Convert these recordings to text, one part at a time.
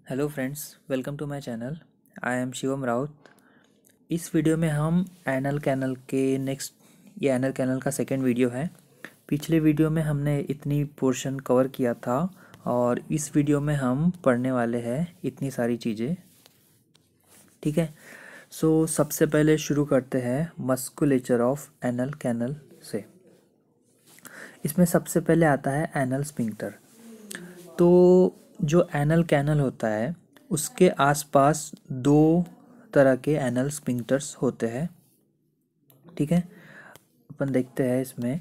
Hello friends, welcome to my channel. I am Shivam Raut. इस video में हम एनल कैनल के ये एनल कैनल का सेकंड वीडियो है। पिछले वीडियो में हमने इतनी पोर्शन कवर किया था और इस वीडियो में हम पढ़ने वाले हैं इतनी सारी चीज़ें। ठीक है, सो सबसे पहले शुरू करते हैं मस्कुलेचर ऑफ एनल कैनल से। इसमें सबसे पहले आता है एनल स्फिंक्टर। तो जो एनल कैनल होता है उसके आसपास दो तरह के एनल स्फिंक्टर्स होते हैं। ठीक है, अपन देखते हैं इसमें।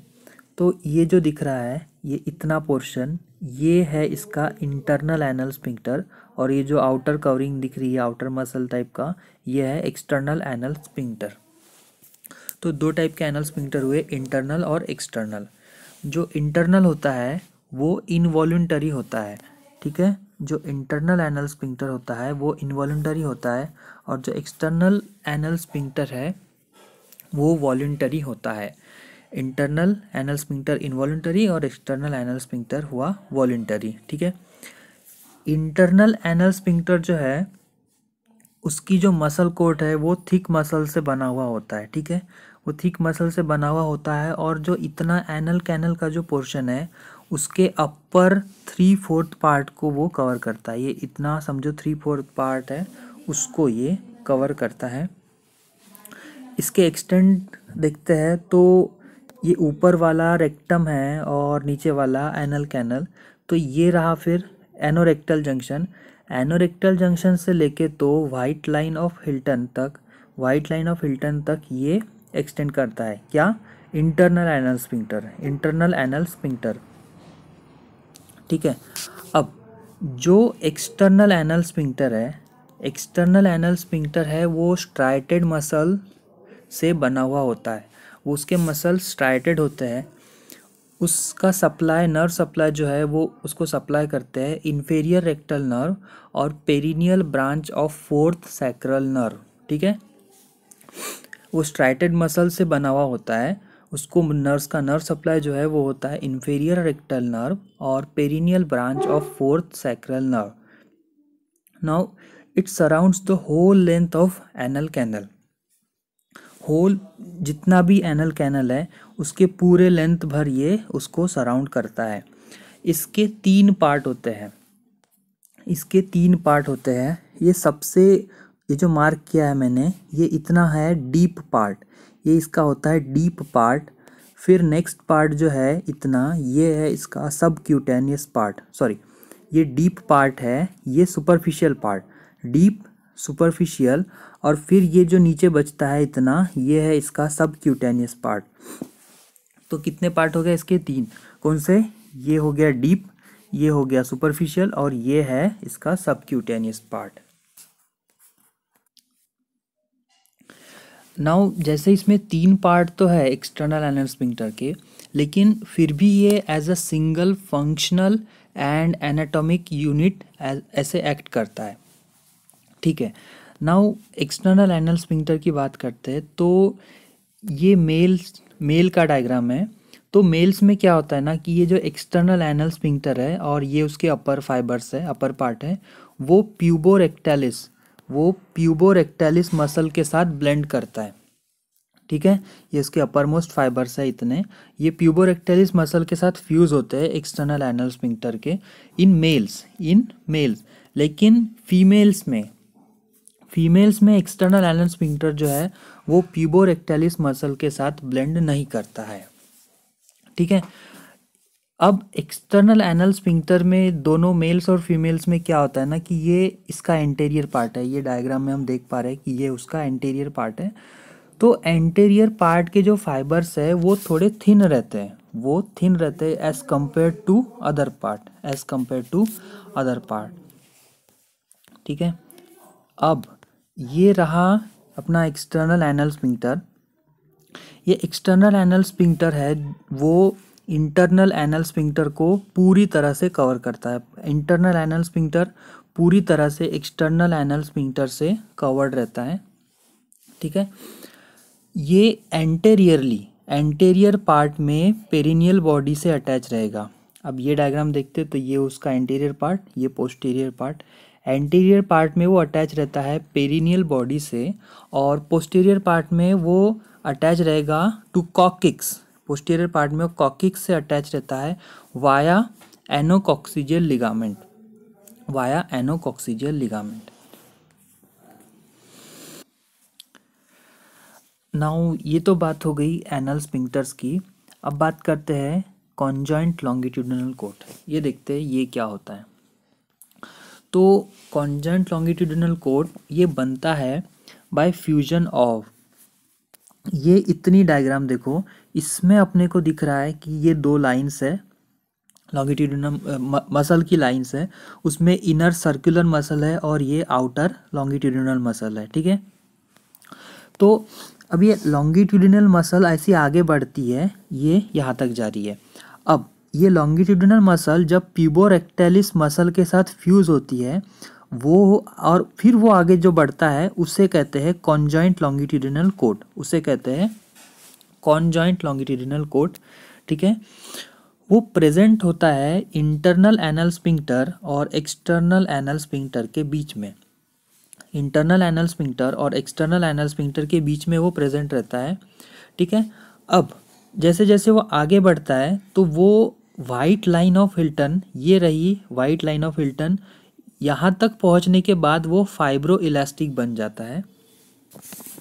तो ये जो दिख रहा है, ये इतना पोर्शन, ये है इसका इंटरनल एनल स्फिंक्टर, और ये जो आउटर कवरिंग दिख रही है आउटर मसल टाइप का, ये है एक्सटर्नल एनल स्फिंक्टर। तो दो टाइप के एनल स्फिंक्टर हुए, इंटरनल और एक्सटर्नल। जो इंटरनल होता है वो इनवॉल्यूंटरी होता है। ठीक है, जो इंटरनल एनल स्फिंक्टर होता है वो इनवॉल्यूंटरी होता है, और जो एक्सटर्नल एनल स्फिंक्टर है वो वॉल्यूंटरी होता है। इंटरनल एनल स्फिंक्टर इनवॉल्यूंटरी और एक्सटर्नल एनल स्फिंक्टर हुआ वॉल्यूंटरी। ठीक है, इंटरनल एनल स्फिंक्टर जो है उसकी जो मसल कोट है वो थिक मसल से बना हुआ होता है। ठीक है, वो थिक मसल से बना हुआ होता है, और जो इतना एनल कैनल का जो पोर्शन है उसके अपर 3/4 पार्ट को वो कवर करता है। ये इतना समझो 3/4 पार्ट है, उसको ये कवर करता है। इसके एक्सटेंट देखते हैं तो ये ऊपर वाला रेक्टम है और नीचे वाला एनल कैनल। तो ये रहा फिर एनोरेक्टल जंक्शन। एनोरेक्टल जंक्शन से लेके तो वाइट लाइन ऑफ हिल्टन तक, वाइट लाइन ऑफ हिल्टन तक ये एक्सटेंड करता है। क्या? Internal anal sphincter, internal anal sphincter. ठीक है, अब जो एक्सटर्नल एनल स्फिंक्टर है, एक्सटर्नल एनल स्फिंक्टर है वो स्ट्राइटेड मसल से बना हुआ होता है। वो उसके मसल स्ट्राइटेड होते हैं। उसका सप्लाई, नर्व सप्लाई जो है वो उसको सप्लाई करते हैं इन्फेरियर रेक्टल नर्व और perineal branch of fourth sacral nerve. ठीक है, वो स्ट्राइटेड मसल से बना हुआ होता है। उसको नर्व्स का नर्व सप्लाई जो है वो होता है इन्फेरियर रेक्टल नर्व और perineal branch of fourth sacral nerve. Now it surrounds the whole length of anal canal. Whole जितना भी एनल कैनल है उसके पूरे लेंथ भर ये उसको सराउंड करता है। इसके तीन पार्ट होते हैं, इसके तीन पार्ट होते हैं। ये सबसे, ये जो मार्क किया है मैंने, ये इतना है डीप पार्ट, ये इसका होता है डीप पार्ट। फिर नेक्स्ट पार्ट जो है इतना, ये है इसका सब क्यूटेनियस पार्ट। सॉरी, ये डीप पार्ट है, ये सुपरफिशियल पार्ट, डीप सुपरफिशियल। और फिर ये जो नीचे बचता है इतना, ये है इसका सब क्यूटेनियस पार्ट। तो कितने पार्ट हो गए इसके? तीन। कौन से? ये हो गया डीप, ये हो गया सुपरफिशियल, और ये है इसका सब क्यूटेनियस पार्ट। नाउ जैसे इसमें तीन पार्ट तो है एक्सटर्नल एनल स्फिंक्टर के, लेकिन फिर भी ये as a single functional and anatomic unit ऐसे एक्ट करता है। ठीक है, नाउ एक्सटर्नल एनल स्फिंक्टर की बात करते हैं तो ये मेल का डायग्राम है। तो मेल्स में क्या होता है ना कि ये जो एक्सटर्नल एनल स्फिंक्टर है और ये उसके अपर फाइबर्स है, अपर पार्ट है, वो प्यूबोरेक्टालिस मसल के साथ ब्लेंड करता है। ठीक है, ये इसके अपर मोस्ट फाइबर्स है इतने, ये प्यूबोरेक्टालिस मसल के साथ फ्यूज होते हैं एक्सटर्नल एनल स्फिंक्टर के इन मेल्स। लेकिन फीमेल्स में एक्सटर्नल एनल स्फिंक्टर जो है वो प्यूबोरेक्टालिस मसल के साथ ब्लेंड नहीं करता है। ठीक है, अब एक्सटर्नल एनल स्फिंक्टर में दोनों मेल्स और फीमेल्स में क्या होता है ना कि ये इसका एंटेरियर पार्ट है। ये डायग्राम में हम देख पा रहे हैं कि ये उसका एंटेरियर पार्ट है। तो एंटेरियर पार्ट के जो फाइबर्स है वो थोड़े थिन रहते हैं, वो थिन रहते हैं as compare to other part. ठीक है, अब ये रहा अपना एक्सटर्नल एनल स्फिंक्टर। ये एक्सटर्नल एनल स्फिंक्टर है वो इंटरनल एनल स्फिंक्टर को पूरी तरह से कवर करता है। इंटरनल एनल स्फिंक्टर पूरी तरह से एक्सटर्नल एनल स्फिंक्टर से कवर्ड रहता है। ठीक है, ये एंटेरियर पार्ट में पेरिनियल बॉडी से अटैच रहेगा। अब ये डायग्राम देखते तो ये उसका एंटेरियर पार्ट, ये पोस्टीरियर पार्ट। एंटीरियर पार्ट में वो अटैच रहता है पेरिनियल बॉडी से, और पोस्टीरियर पार्ट में वो अटैच रहेगा टू कॉक्सिक्स। पोस्टीरियर पार्ट में वो कॉक्सिक्स से अटैच रहता है via anococcygeal ligament, via anococcygeal ligament. Now ये तो बात हो गई एनल स्फिंक्टर्स की। अब बात करते हैं कॉन्जॉइंट लॉन्गिट्यूडिनल कोट। ये देखते हैं ये क्या होता है। तो कॉन्जॉइंट लॉन्गिट्यूडिनल कोट ये बनता है बाय फ्यूजन ऑफ, ये इतनी डायग्राम देखो, इसमें अपने को दिख रहा है कि ये दो लाइंस है, लॉन्गिट्यूडिनल मसल की लाइंस है, उसमें इनर सर्कुलर मसल है और ये आउटर लॉन्गिट्यूडिनल मसल है। ठीक है, तो अब ये लॉन्गिट्यूडिनल मसल ऐसी आगे बढ़ती है, ये यहाँ तक जा रही है। अब ये लॉन्गिट्यूडिनल मसल जब प्यूबोरेक्टालिस मसल के साथ फ्यूज होती है वो, और फिर वो आगे जो बढ़ता है उसे कहते हैं कॉन्जॉइंट लॉन्गिट्यूडिनल कोट, उसे कहते हैं कॉन्जॉइंट लॉन्गिट्यूडिनल कोट। ठीक है, वो प्रेजेंट होता है इंटरनल एनल स्फिंक्टर और एक्सटर्नल एनल स्फिंक्टर के बीच में। इंटरनल एनल स्फिंक्टर और एक्सटर्नल एनल स्फिंक्टर के बीच में वो प्रेजेंट रहता है। ठीक है, अब जैसे जैसे वो आगे बढ़ता है तो वो वाइट लाइन ऑफ हिल्टन, ये रही वाइट लाइन ऑफ हिल्टन, यहाँ तक पहुँचने के बाद वो फाइब्रो इलास्टिक बन जाता है।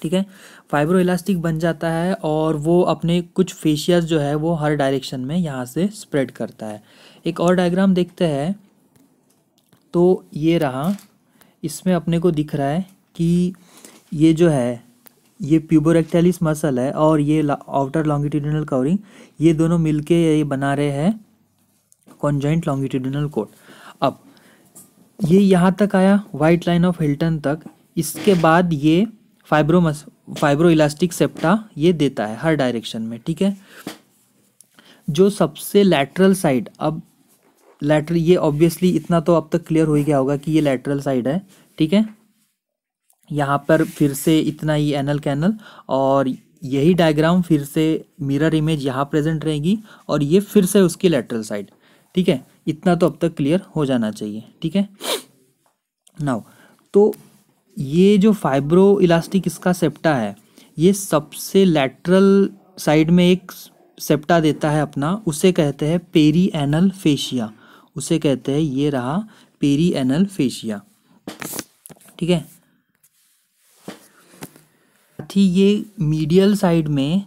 ठीक है, फाइब्रो इलास्टिक बन जाता है और वो अपने कुछ फेशियाज जो है वो हर डायरेक्शन में यहाँ से स्प्रेड करता है। एक और डायग्राम देखते हैं, तो ये रहा, इसमें अपने को दिख रहा है कि ये जो है ये प्यूबोरेक्टालिस मसल है और ये आउटर लॉन्गिट्यूडिनल कवरिंग, ये दोनों मिलके ये बना रहे हैं कॉन्जॉइंट लॉन्गिट्यूडिनल कोट। अब ये यहाँ तक आया वाइट लाइन ऑफ हिल्टन तक, इसके बाद ये फाइब्रो इलास्टिक सेप्टा ये देता है हर डायरेक्शन में। ठीक है, जो सबसे लैटरल साइड, अब लैटरल, ये ऑब्वियसली इतना तो अब तक क्लियर हो ही गया होगा कि ये लैटरल साइड है। ठीक है, यहाँ पर फिर से इतना ही एनल कैनल, और यही डायग्राम फिर से मिरर इमेज यहाँ प्रेजेंट रहेगी और ये फिर से उसकी लैटरल साइड। ठीक है, इतना तो अब तक क्लियर हो जाना चाहिए। ठीक है, नाउ तो ये जो फाइब्रो इलास्टिक इसका सेप्टा है, ये सबसे लैटरल साइड में एक सेप्टा देता है अपना, उसे कहते हैं पेरी एनल फेशिया, उसे कहते हैं, ये रहा पेरी एनल फेशिया। ठीक है, साथ ही ये मीडियल साइड में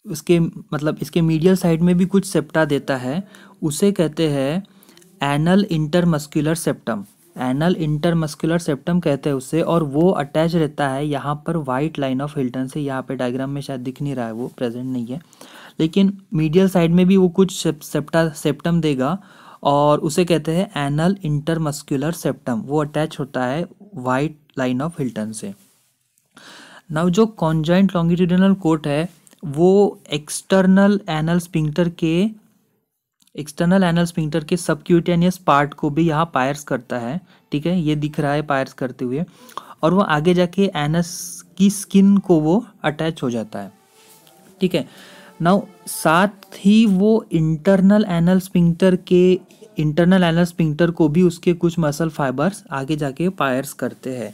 उसके मतलब इसके मीडियल साइड में भी कुछ सेप्टा देता है, उसे कहते हैं anal intermuscular septum, anal intermuscular septum कहते हैं उसे, और वो अटैच रहता है यहाँ पर वाइट लाइन ऑफ हिल्टन से। यहाँ पे डायग्राम में शायद दिख नहीं रहा है, वो प्रेजेंट नहीं है, लेकिन मीडियल साइड में भी वो कुछ सेप्टम देगा और उसे कहते हैं एनल इंटरमस्कुलर सेप्टम, वो अटैच होता है वाइट लाइन ऑफ हिल्टन से। नाउ जो कॉन्जॉइंट लॉन्गिट्यूडिनल कोट है वो एक्सटर्नल एनल स्फिंक्टर के सबक्यूटेनियस पार्ट को भी यहाँ पायर्स करता है। ठीक है, ये दिख रहा है पायर्स करते हुए, और वो आगे जाके एनस की स्किन को वो अटैच हो जाता है। ठीक है, नाउ साथ ही वो इंटरनल एनल स्फिंक्टर को भी उसके कुछ मसल फाइबर्स आगे जाके पायर्स करते हैं।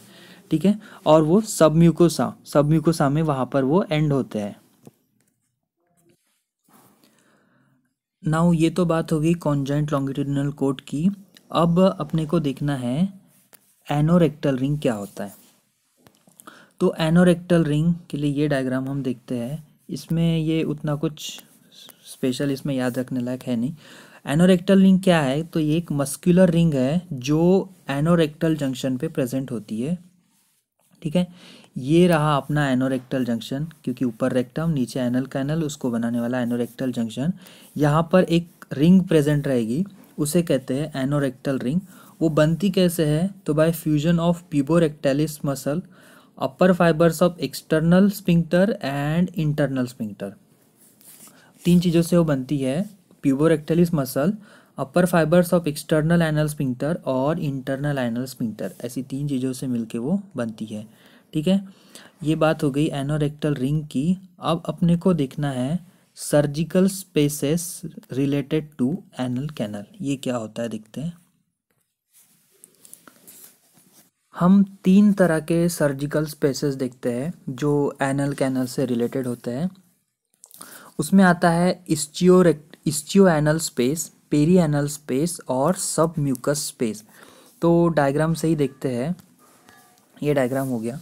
ठीक है, और वो सबम्यूकोसा में वहाँ पर वो एंड होते हैं। नाउ ये तो बात होगी कॉन्जॉइंट लॉन्गिट्यूडिनल कोट की। अब अपने को देखना है एनोरेक्टल रिंग क्या होता है। तो एनोरेक्टल रिंग के लिए ये डायग्राम हम देखते हैं, इसमें ये उतना कुछ स्पेशल इसमें याद रखने लायक है नहीं। एनोरेक्टल रिंग क्या है, तो ये एक मस्कुलर रिंग है जो एनोरेक्टल जंक्शन पे प्रेजेंट होती है। ठीक है, ये रहा अपना एनोरेक्टल जंक्शन, क्योंकि ऊपर रेक्टम नीचे एनल कैनल, उसको बनाने वाला एनोरेक्टल जंक्शन। यहाँ पर एक रिंग प्रेजेंट रहेगी, उसे कहते हैं एनोरेक्टल रिंग। वो बनती कैसे है, तो by fusion of puborectalis muscle, upper fibres of external sphincter and internal sphincter, तीन चीज़ों से वो बनती है। Puborectalis muscle, upper fibres of external anal sphincter और इंटरनल एनल स्फिंक्टर, ऐसी तीन चीज़ों से मिलके वो बनती है। ठीक है, ये बात हो गई एनोरेक्टल रिंग की। अब अपने को देखना है surgical spaces related to anal canal, ये क्या होता है देखते हैं। हम तीन तरह के सर्जिकल स्पेसेस देखते हैं जो एनल कैनल से रिलेटेड होते हैं। उसमें आता है ischio anal space, peri anal space और सब म्यूकस स्पेस। तो डायग्राम से ही देखते हैं, ये डायग्राम हो गया,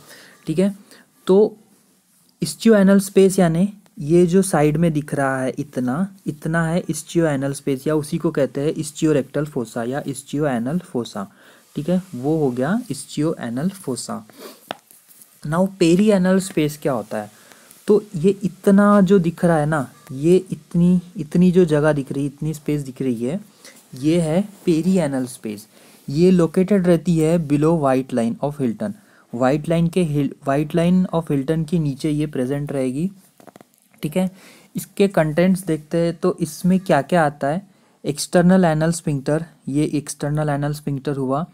ठीक है। तो इस्चियो एनल स्पेस यानी ये जो साइड में दिख रहा है इतना इतना है इस्चियो एनल स्पेस, या उसी को कहते हैं इस्चियो रेक्टल फोसा या इस्चियो एनल फोसा, ठीक है। वो हो गया ischio anal fossa. Now peri anal space क्या होता है? तो ये इतना जो दिख रहा है ना, ये इतनी इतनी जो जगह दिख रही है, इतनी स्पेस दिख रही है, ये है पेरी एनल स्पेस। ये लोकेटेड रहती है below white line of Hilton. White line of Hilton के नीचे ये प्रेजेंट रहेगी, ठीक है। इसके कंटेंट्स देखते हैं तो इसमें क्या क्या आता है। एक्सटर्नल एनल स्फिंक्टर, ये एक्सटर्नल एनल स्फिंक्टर हुआ।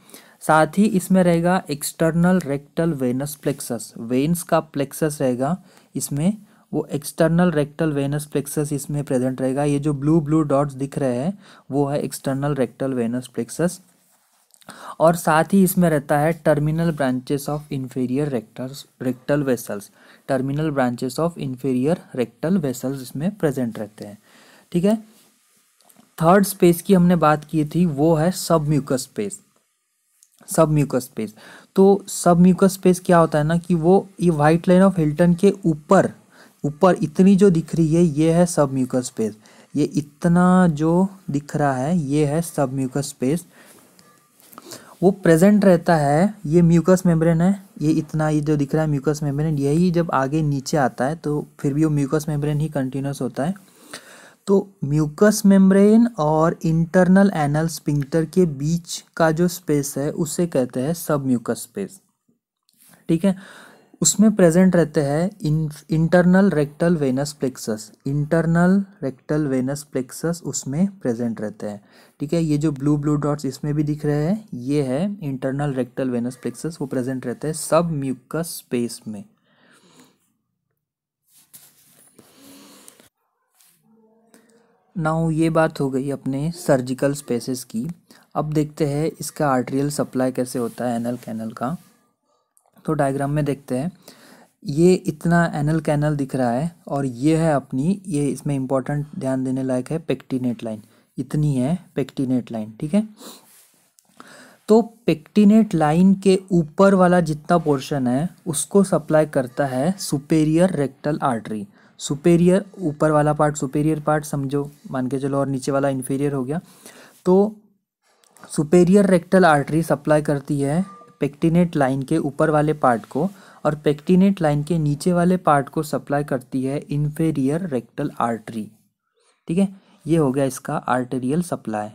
साथ ही इसमें रहेगा external rectal venous plexus, veins का प्लेक्सस रहेगा इसमें, वो एक्सटर्नल रेक्टल वेनस प्लेक्सस इसमें प्रेजेंट रहेगा। ये जो ब्लू ब्लू डॉट्स दिख रहे हैं वो है एक्सटर्नल रेक्टल वेनस प्लेक्सस। और साथ ही इसमें रहता है terminal branches of inferior rectal vessels, terminal branches of inferior rectal vessels इसमें प्रेजेंट रहते हैं, ठीक है। थर्ड स्पेस की हमने बात की थी, वो है सब म्यूकस स्पेस। सब म्यूकस स्पेस, तो सब म्यूकस स्पेस क्या होता है ना कि वो ये वाइट लाइन ऑफ हिल्टन के ऊपर ऊपर इतनी जो दिख रही है ये है सब म्यूकस स्पेस। ये इतना जो दिख रहा है ये है सब म्यूकस स्पेस। वो प्रेजेंट रहता है, ये म्यूकस मेम्ब्रेन है, ये इतना ये जो दिख रहा है म्यूकस मेम्ब्रेन, यही जब आगे नीचे आता है तो फिर भी वो म्यूकस मेम्ब्रेन ही कंटिन्यूस होता है। तो म्यूकस मेम्ब्रेन और इंटरनल एनल स्फिंक्टर के बीच का जो स्पेस है उसे कहते हैं सब म्यूकस स्पेस, ठीक है। उसमें प्रेजेंट रहते हैं internal rectal venous plexus, internal rectal venous plexus उसमें प्रेजेंट रहते हैं, ठीक है। ये जो ब्लू ब्लू डॉट्स इसमें भी दिख रहे हैं ये है इंटरनल रेक्टल वेनस प्लेक्सस, वो प्रेजेंट रहते हैं सब म्यूकस स्पेस में। नाउ ये बात हो गई अपने सर्जिकल स्पेसेस की। अब देखते हैं इसका आर्टेरियल सप्लाई कैसे होता है एनल कैनल का। तो डायग्राम में देखते हैं, ये इतना एनल कैनल दिख रहा है और ये है अपनी, ये इसमें इंपॉर्टेंट ध्यान देने लायक है पेक्टिनेट लाइन, इतनी है पेक्टिनेट लाइन, ठीक है। तो पेक्टिनेट लाइन के ऊपर वाला जितना पोर्शन है उसको सप्लाई करता है सुपेरियर रेक्टल आर्टरी। सुपेरियर ऊपर वाला पार्ट सुपेरियर पार्ट समझो, मान के चलो, और नीचे वाला इन्फीरियर हो गया। तो सुपेरियर रेक्टल आर्टरी सप्लाई करती है पेक्टिनेट लाइन के ऊपर वाले पार्ट को, और पेक्टिनेट लाइन के नीचे वाले पार्ट को सप्लाई करती है इन्फीरियर रेक्टल आर्टरी, ठीक है। ये हो गया इसका आर्टेरियल सप्लाई।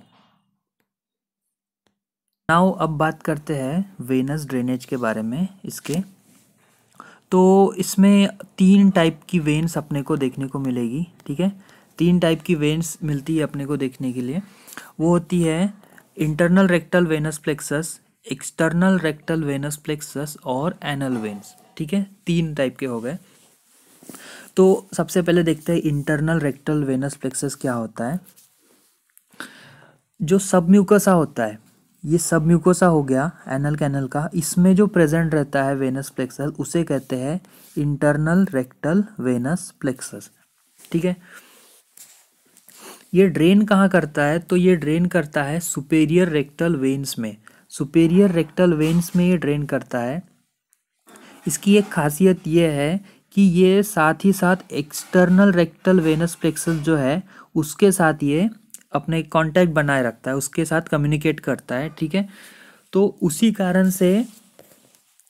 नाउ अब बात करते हैं वेनस ड्रेनेज के बारे में इसके। तो इसमें तीन टाइप की वेन्स अपने को देखने को मिलेगी, ठीक है। तीन टाइप की वेन्स मिलती है अपने को देखने के लिए। वो होती है internal rectal venous plexus, external rectal venous plexus और एनल वेन्स, ठीक है। तीन टाइप के हो गए। तो सबसे पहले देखते हैं इंटरनल रेक्टल वेनस प्लेक्सस क्या होता है। जो सबम्यूकोसा होता है, ये सबम्यूकोसा हो गया एनल कैनल का, इसमें जो प्रेजेंट रहता है वेनस प्लेक्सस उसे कहते हैं इंटरनल रेक्टल वेनस प्लेक्सस, ठीक है। ये ड्रेन कहाँ करता है? तो ये ड्रेन करता है सुपेरियर रेक्टल वेन्स में, सुपेरियर रेक्टल वेन्स में ये ड्रेन करता है। इसकी एक खासियत ये है कि ये साथ ही साथ एक्सटर्नल रेक्टल वेनस प्लेक्सस जो है उसके साथ ये अपने कांटेक्ट बनाए रखता है, उसके साथ कम्युनिकेट करता है, ठीक है। तो उसी कारण से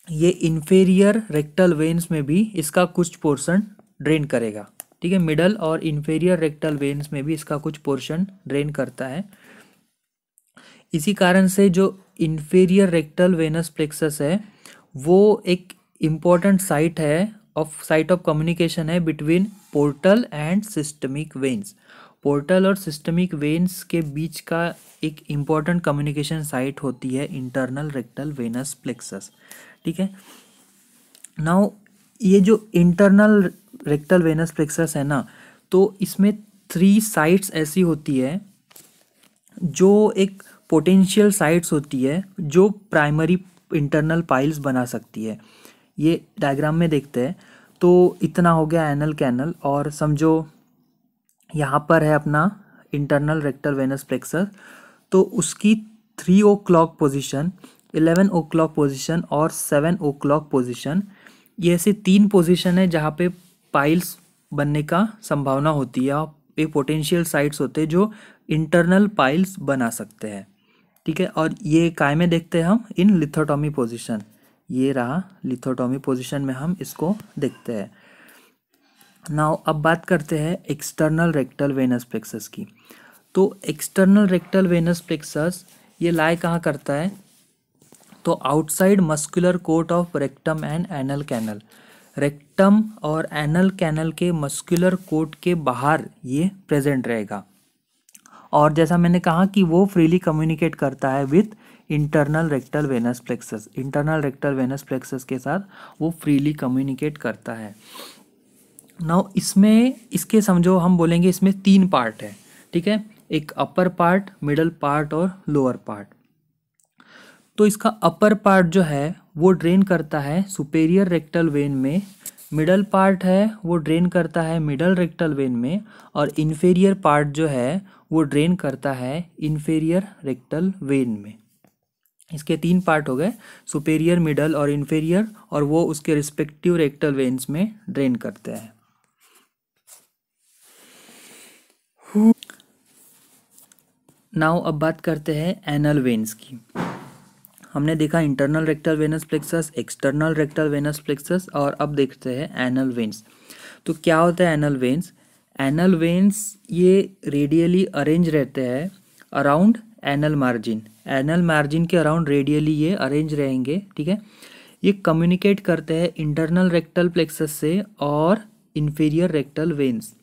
ये इन्फीरियर रेक्टल वेन्स में भी इसका कुछ पोर्शन ड्रेन करेगा, ठीक है। मिडल और इन्फीरियर रेक्टल वेन्स में भी इसका कुछ पोर्शन ड्रेन करता है। इसी कारण से जो इन्फीरियर रेक्टल वेनस प्लेक्सस है वो एक इम्पॉर्टेंट साइट ऑफ कम्युनिकेशन है between portal and systemic veins. Portal और सिस्टमिक वेन्स के बीच का एक इम्पॉर्टेंट कम्युनिकेशन साइट होती है इंटरनल रेक्टल वेनस प्लेक्सस, ठीक है। नाउ ये जो इंटरनल रेक्टल वेनस प्लेक्सस है ना, तो इसमें 3 साइट्स ऐसी होती है जो एक पोटेंशियल साइट्स होती है जो प्राइमरी इंटरनल पाइल्स बना सकती है। ये डायग्राम में देखते हैं। तो इतना हो गया एनल कैनल। और समझो यहाँ पर है अपना इंटरनल रेक्टल वेनस प्लेक्सस, तो उसकी 3 o'clock पोजिशन, 11 o'clock पोजिशन और 7 o'clock पोजिशन, ये ऐसे 3 पोजिशन है जहाँ पे पाइल्स बनने का संभावना होती है। ये पोटेंशियल साइट्स होते हैं जो इंटरनल पाइल्स बना सकते हैं। ठीक है, और ये काय में देखते हैं हम, इन लिथोटॉमी पोजिशन। ये रहा लिथोटॉमी पोजिशन में हम इसको देखते हैं। नाउ अब बात करते हैं एक्सटर्नल रेक्टल वेनस प्लेक्सस की। तो एक्सटर्नल रेक्टल वेनस प्लेक्सस ये लाई कहाँ करता है, तो outside muscular coat of rectum and anal canal. Rectum और एनल कैनल के मस्कुलर कोट के बाहर ये प्रेजेंट रहेगा। और जैसा मैंने कहा कि वो फ्रीली कम्युनिकेट करता है with internal rectal venous plexus. Internal rectal venous plexus के साथ वो फ्रीली कम्युनिकेट करता है। नाउ इसमें इसके समझो हम बोलेंगे इसमें 3 पार्ट है। ठीक है, एक अपर पार्ट, मिडल पार्ट और लोअर पार्ट। तो इसका अपर पार्ट जो है वो ड्रेन करता है सुपेरियर रेक्टल वेन में, मिडल पार्ट है वो ड्रेन करता है मिडल रेक्टल वेन में, और इन्फेरियर पार्ट जो है वो ड्रेन करता है इन्फेरियर रेक्टल वेन में। इसके 3 पार्ट हो गए, सुपेरियर, मिडल और इन्फेरियर, और वो उसके रिस्पेक्टिव रेक्टल वेन्स में ड्रेन करते हैं। नाउ अब बात करते हैं एनल वेन्स की। हमने देखा internal rectal venous plexus, external rectal venous plexus, और अब देखते हैं एनल वेन्स। तो क्या होता है एनल वेन्स? एनल वेन्स ये रेडियली अरेंज रहते हैं around anal margin. Anal margin के अराउंड रेडियली ये अरेंज रहेंगे। ठीक है, ये कम्युनिकेट करते हैं इंटरनल रेक्टल प्लेक्सस से और inferior rectal veins.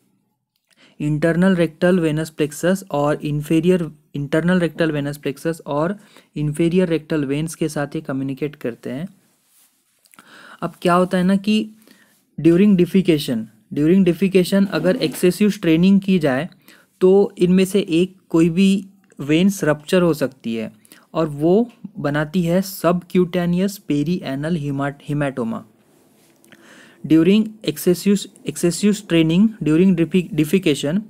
Internal rectal venous plexus और इंटरनल रेक्टल वेनस प्लेक्सस और इन्फीरियर रेक्टल वेन्स के साथ ये कम्युनिकेट करते हैं। अब क्या होता है ना कि ड्यूरिंग डिफिकेशन अगर एक्सेसिव स्ट्रेनिंग की जाए तो इनमें से एक कोई भी वेन्स रप्चर हो सकती है और वो बनाती है subcutaneous peri anal haematoma. During excessive straining during defecation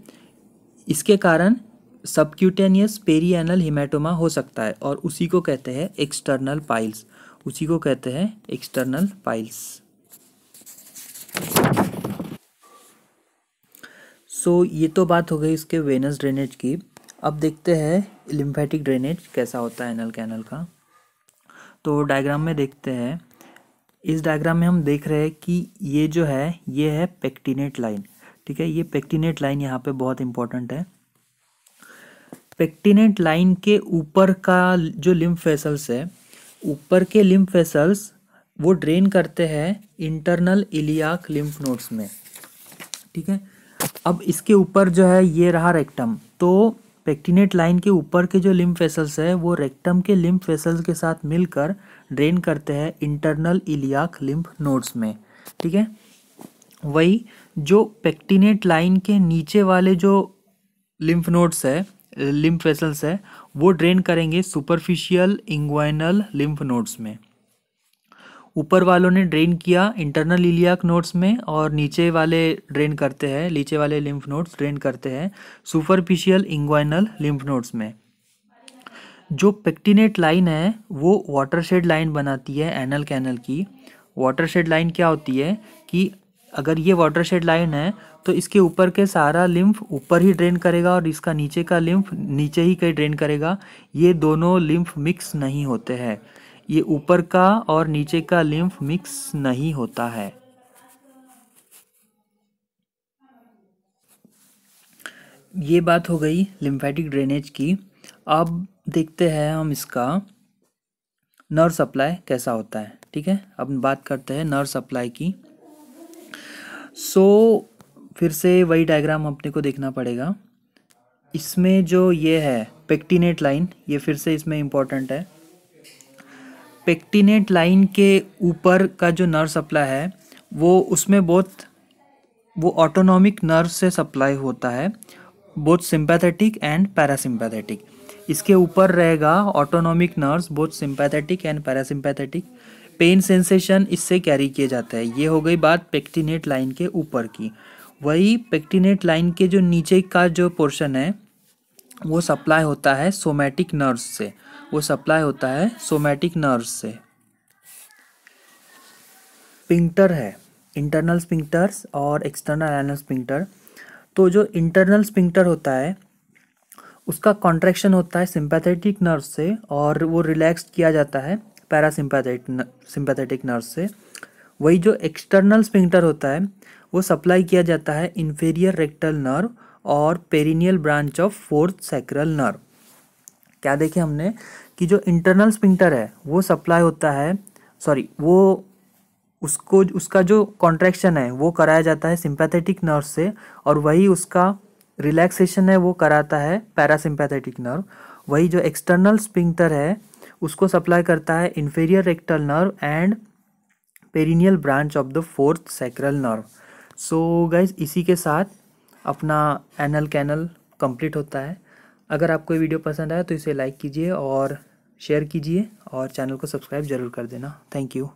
इसके कारण सबक्यूटेनियस पेरी एनल हिमाटोमा हो सकता है, और उसी को कहते हैं एक्सटर्नल पाइल्स। सो ये तो बात हो गई इसके वेनस ड्रेनेज की। अब देखते हैं लिम्फेटिक ड्रेनेज कैसा होता है एनल कैनल का। तो डायग्राम में देखते हैं। इस डायग्राम में हम देख रहे हैं कि ये जो है ये है पेक्टिनेट लाइन। ठीक है, ये पेक्टिनेट लाइन यहाँ पे बहुत इंपॉर्टेंट है। पेक्टिनेट लाइन के ऊपर का जो लिम्फ वेसल्स है, ऊपर के लिम्फ वेसल्स वो ड्रेन करते हैं इंटरनल इलियाक लिम्फ नोड्स में। ठीक है, अब इसके ऊपर जो है ये रहा रेक्टम। तो पेक्टिनेट लाइन के ऊपर के जो लिम्फ वेसल्स है वो रेक्टम के लिम्फ वेसल्स के साथ मिलकर ड्रेन करते हैं इंटरनल इलियाक लिम्फ नोड्स में। ठीक है, वही जो पेक्टिनेट लाइन के नीचे वाले जो लिम्फ नोड्स है, लिम्फ वेसल्स है, वो ड्रेन करेंगे सुपरफिशियल इंग्वाइनल लिम्फ नोड्स में। ऊपर वालों ने ड्रेन किया इंटरनल इलियाक नोड्स में, और नीचे वाले लिम्फ नोड्स ड्रेन करते हैं सुपरफिशियल इंग्वाइनल लिम्फ नोड्स में। जो पेक्टिनेट लाइन है वो वाटरशेड लाइन बनाती है एनल कैनल की। वाटरशेड लाइन क्या होती है कि अगर ये वाटरशेड लाइन है तो इसके ऊपर के सारा लिम्फ ऊपर ही ड्रेन करेगा और इसका नीचे का लिम्फ नीचे ही कहीं ड्रेन करेगा। ये दोनों लिम्फ मिक्स नहीं होते हैं, ये ऊपर का और नीचे का लिम्फ मिक्स नहीं होता है। ये बात हो गई लिम्फेटिक ड्रेनेज की। अब देखते हैं हम इसका नर्व सप्लाई कैसा होता है। ठीक है, अब बात करते हैं नर्व सप्लाई की। फिर से वही डायग्राम अपने को देखना पड़ेगा। इसमें जो ये है पेक्टिनेट लाइन, ये फिर से इसमें इम्पोर्टेंट है। पेक्टिनेट लाइन के ऊपर का जो नर्व सप्लाई है वो ऑटोनॉमिक नर्व से सप्लाई होता है, बोथ सिंपैथेटिक एंड पैरासिम्पैथेटिक। इसके ऊपर रहेगा autonomic nerves, both sympathetic and parasympathetic. Pain sensation इससे कैरी किया जाता है। ये हो गई बात पेक्टिनेट लाइन के ऊपर की। वही पेक्टिनेट लाइन के जो नीचे का जो पोर्शन है वो सप्लाई होता है सोमैटिक नर्व्स से, वो सप्लाई होता है सोमैटिक नर्व्स से। स्फिंक्टर है, इंटरनल स्फिंक्टर्स और एक्सटर्नल एनल स्फिंक्टर। तो जो इंटरनल स्फिंक्टर होता है उसका कॉन्ट्रैक्शन होता है सिंपैथेटिक नर्व से और वो रिलैक्स किया जाता है सिंपैथेटिक नर्व से। वही जो एक्सटर्नल स्फिंक्टर होता है वो सप्लाई किया जाता है इंफीरियर रेक्टल नर्व और perineal branch of fourth sacral nerve. क्या देखे हमने कि जो इंटरनल स्फिंक्टर है वो सप्लाई होता है, वो उसको उसका जो कॉन्ट्रैक्शन है वो कराया जाता है सिंपैथेटिक नर्व से, और वही उसका रिलैक्सेशन है वो कराता है पैरासिम्पैथेटिक नर्व। वही जो एक्सटर्नल स्फिंक्टर है उसको सप्लाई करता है inferior rectal nerve and perineal branch of the fourth sacral nerve. So guys इसी के साथ अपना एनल कैनल कंप्लीट होता है। अगर आपको ये वीडियो पसंद आया तो इसे लाइक कीजिए और शेयर कीजिए और चैनल को सब्सक्राइब जरूर कर देना। Thank you.